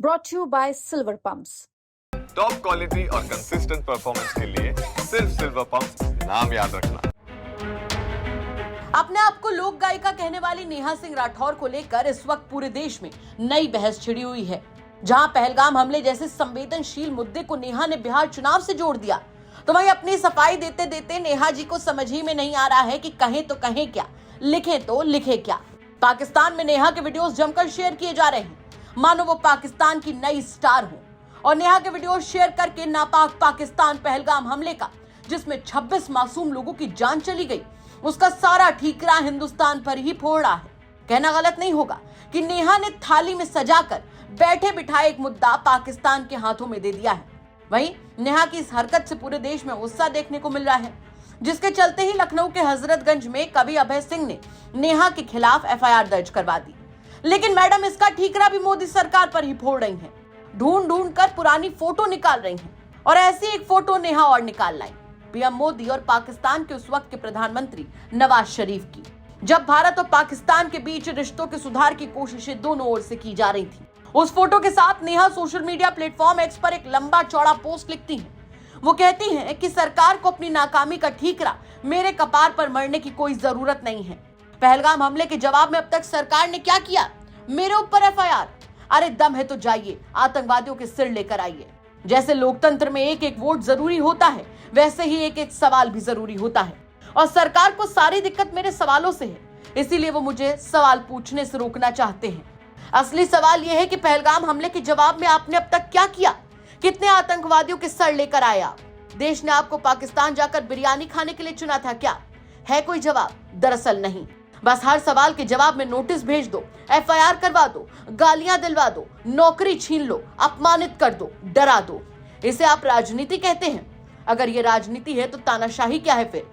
brought to you by Silver Pumps. Top quality और consistent performance के लिए सिर्फ सिल्वर पंप नाम याद रखना। अपने आप को लोक गायिका कहने वाली नेहा सिंह राठौर को लेकर इस वक्त पूरे देश में नई बहस छिड़ी हुई है। जहां पहलगाम हमले जैसे संवेदनशील मुद्दे को नेहा ने बिहार चुनाव से जोड़ दिया, तो वहीं अपनी सफाई देते देते नेहा जी को समझ ही में नहीं आ रहा है कि कहें तो कहें क्या, लिखें तो लिखे क्या। पाकिस्तान में नेहा के वीडियोस जमकर शेयर किए जा रहे हैं, मानो वो पाकिस्तान की नई स्टार हो। और नेहा के वीडियो शेयर करके नापाक पाकिस्तान पहलगाम हमले का, जिसमें 26 मासूम लोगों की जान चली गई, उसका सारा ठीकरा हिंदुस्तान पर ही फोड़ रहा है। कहना गलत नहीं होगा कि नेहा ने थाली में सजाकर बैठे बिठाए एक मुद्दा पाकिस्तान के हाथों में दे दिया है। वहीं नेहा की इस हरकत से पूरे देश में गुस्सा देखने को मिल रहा है, जिसके चलते ही लखनऊ के हजरतगंज में कवि अभय सिंह ने नेहा के खिलाफ एफआईआर दर्ज करवा दी। लेकिन मैडम इसका ठीकरा भी मोदी सरकार पर ही फोड़ रही हैं। ढूंढ ढूंढ कर पुरानी फोटो निकाल रही हैं और ऐसी एक फोटो नेहा और निकाल लाई पीएम मोदी और पाकिस्तान के उस वक्त के प्रधानमंत्री नवाज शरीफ की, जब भारत और पाकिस्तान के बीच रिश्तों के सुधार की कोशिशें दोनों ओर से की जा रही थी। उस फोटो के साथ Neha social media platform x पर एक लंबा चौड़ा पोस्ट लिखती हैं। वो कहती हैं कि सरकार को अपनी नाकामी का ठीकरा मेरे कपार पर मरने की कोई जरूरत नहीं है। पहलगाम हमले के जवाब में अब तक सरकार ने क्या किया? मेरे ऊपर एफआईआर। अरे दम है तो जाइए, आतंकवादियों के सिर लेकर आइए। जैसे लोकतंत्र में एक एक वोट जरूरी होता है, वैसे ही एक एक सवाल भी जरूरी होता है। और सरकार को सारी दिक्कत मेरे सवालों से है, इसीलिए वो मुझे सवाल पूछने से रोकना चाहते हैं। असली सवाल यह है कि पहलगाम हमले के जवाब में आपने अब तक क्या किया? कितने आतंकवादियों के सर लेकर आए आप? देश ने आपको पाकिस्तान जाकर बिरयानी खाने के लिए चुना था क्या? है कोई जवाब? दरअसल नहीं। बस हर सवाल के जवाब में नोटिस भेज दो, एफआईआर करवा दो, गालियां दिलवा दो, नौकरी छीन लो, अपमानित कर दो, डरा दो। इसे आप राजनीति कहते हैं? अगर ये राजनीति है तो तानाशाही क्या है फिर?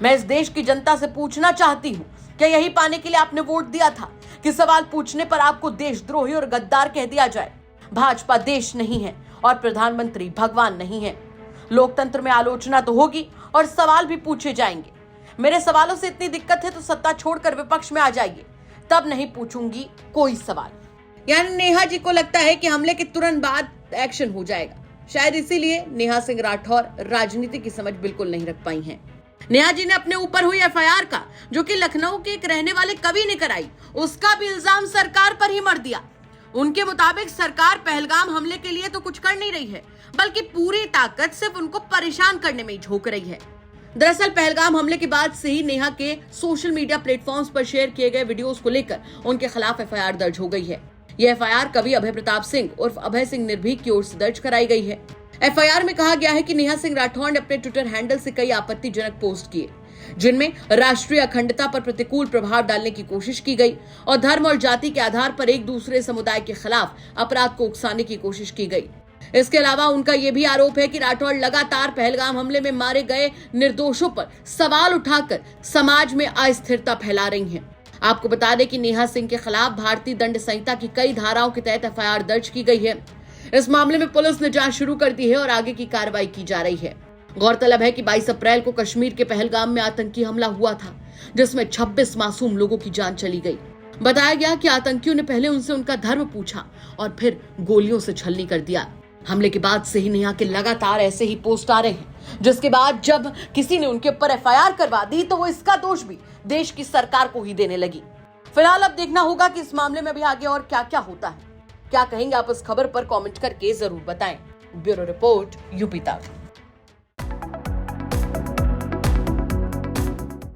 मैं इस देश की जनता से पूछना चाहती हूँ, क्या यही पाने के लिए आपने वोट दिया था कि सवाल पूछने पर आपको देशद्रोही और गद्दार कह दिया जाए? भाजपा देश नहीं है और प्रधानमंत्री भगवान नहीं है। लोकतंत्र में आलोचना तो होगी और सवाल भी पूछे जाएंगे। मेरे सवालों से इतनी दिक्कत है तो सत्ता छोड़कर विपक्ष में आ जाइए, तब नहीं पूछूंगी कोई सवाल। यानी नेहा जी को लगता है कि हमले के तुरंत बाद एक्शन हो जाएगा। शायद इसीलिए नेहा सिंह राठौर राजनीति की समझ बिल्कुल नहीं रख पाई हैं। नेहा जी ने अपने ऊपर हुई एफआईआर का, जो कि लखनऊ के एक रहने वाले कवि ने कराई, उसका भी इल्जाम सरकार पर ही मर दिया। उनके मुताबिक सरकार पहलगाम हमले के लिए तो कुछ कर नहीं रही है, बल्कि पूरी ताकत सिर्फ उनको परेशान करने में ही झोंक रही है। दरअसल पहलगाम हमले के बाद से ही नेहा के सोशल मीडिया प्लेटफॉर्म्स पर शेयर किए गए वीडियोस को लेकर उनके खिलाफ एफआईआर दर्ज हो गई है। यह एफआईआर कवि अभय प्रताप सिंह उर्फ अभय सिंह निर्भीक की ओर से दर्ज कराई गई है। एफआईआर में कहा गया है कि नेहा सिंह राठौर ने अपने ट्विटर हैंडल से कई आपत्तिजनक पोस्ट किए, जिनमें राष्ट्रीय अखंडता पर प्रतिकूल प्रभाव डालने की कोशिश की गई और धर्म और जाति के आधार पर एक दूसरे समुदाय के खिलाफ अपराध को उकसाने की कोशिश की गई। इसके अलावा उनका यह भी आरोप है कि राठौर लगातार पहलगाम हमले में मारे गए निर्दोषों पर सवाल उठाकर समाज में अस्थिरता फैला रही हैं। आपको बता दें कि नेहा सिंह के खिलाफ भारतीय दंड संहिता की कई धाराओं के तहत एफआईआर दर्ज की गई है। इस मामले में पुलिस ने जांच शुरू कर दी है और आगे की कार्रवाई की जा रही है। गौरतलब है कि 22 अप्रैल को कश्मीर के पहलगाम में आतंकी हमला हुआ था, जिसमें 26 मासूम लोगों की जान चली गई। बताया गया कि आतंकियों ने पहले उनसे उनका धर्म पूछा और फिर गोलियों से छलनी कर दिया। हमले के बाद से ही नेहा के लगातार ऐसे ही पोस्ट आ रहे हैं, जिसके बाद जब किसी ने उनके ऊपर एफआईआर करवा दी तो वो इसका दोष भी देश की सरकार को ही देने लगी। फिलहाल अब देखना होगा कि इस मामले में भी आगे और क्या क्या होता है। क्या कहेंगे आप इस खबर पर? कमेंट करके जरूर बताएं। ब्यूरो रिपोर्ट, यूपी तक।